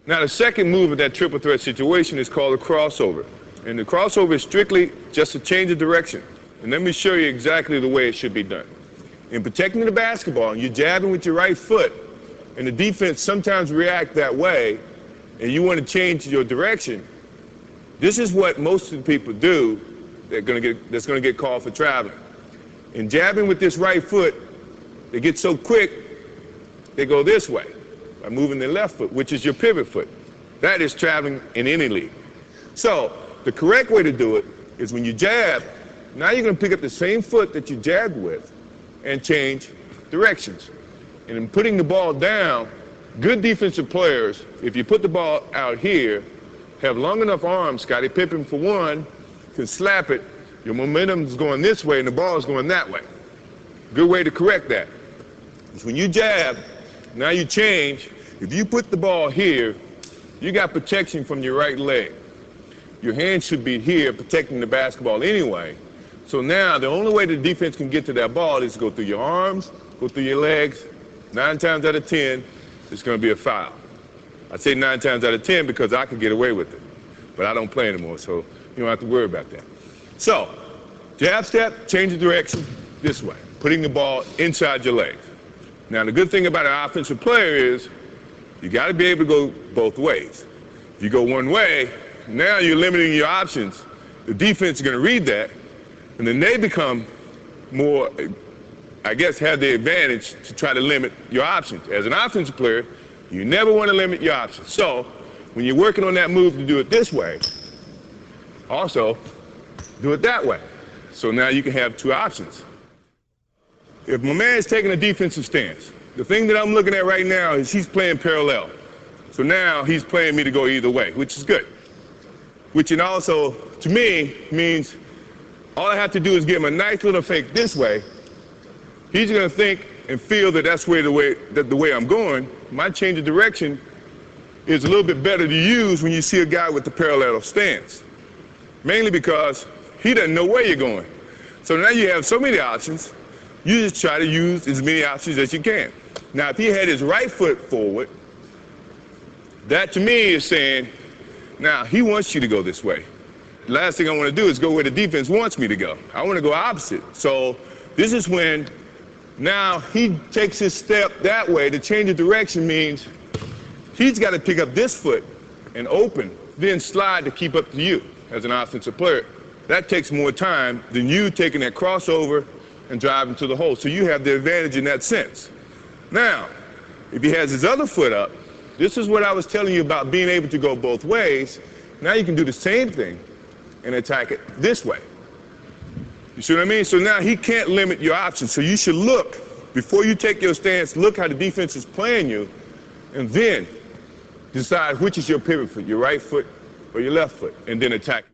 Now, the second move of that triple threat situation is called a crossover. And the crossover is strictly just a change of direction. And let me show you exactly the way it should be done. In protecting the basketball, you're jabbing with your right foot, and the defense sometimes react that way, and you want to change your direction. This is what most of the people do that's going to get called for traveling. In jabbing with this right foot, they get so quick, they go this way by moving their left foot, which is your pivot foot. That is traveling in any league. So the correct way to do it is when you jab, now you're going to pick up the same foot that you jabbed with and change directions. And in putting the ball down, good defensive players, if you put the ball out here, have long enough arms. Scottie Pippen, for one, can slap it. Your momentum is going this way and the ball is going that way. Good way to correct that is when you jab, now you change. If you put the ball here, you got protection from your right leg. Your hand should be here protecting the basketball anyway. So now the only way the defense can get to that ball is to go through your arms, go through your legs. 9 times out of 10, it's going to be a foul. I say 9 times out of 10 because I could get away with it. But I don't play anymore, so you don't have to worry about that. So, jab step, change the direction this way, putting the ball inside your legs. Now, the good thing about an offensive player is you got to be able to go both ways. If you go one way, now you're limiting your options. The defense is going to read that, and then they become more, I guess, have the advantage to try to limit your options. As an offensive player, you never want to limit your options. So when you're working on that move to do it this way, also do it that way. So now you can have 2 options. If my man is taking a defensive stance, the thing that I'm looking at right now is he's playing parallel. So now he's playing me to go either way, which is good. Which it also, to me, means all I have to do is give him a nice little fake this way. He's going to think and feel that that's the way I'm going. My change of direction is a little bit better to use when you see a guy with the parallel stance. Mainly because he doesn't know where you're going. So now you have so many options, you just try to use as many options as you can. Now, if he had his right foot forward, that to me is saying, now he wants you to go this way. The last thing I want to do is go where the defense wants me to go. I want to go opposite. So this is when now he takes his step that way. The change of direction means he's got to pick up this foot and open, then slide to keep up to you as an offensive player. That takes more time than you taking that crossover and driving to the hole. So you have the advantage in that sense. Now, if he has his other foot up, this is what I was telling you about being able to go both ways. Now you can do the same thing and attack it this way. You see what I mean? So now he can't limit your options. So you should look, before you take your stance, look how the defense is playing you, and then decide which is your pivot foot, your right foot or your left foot, and then attack.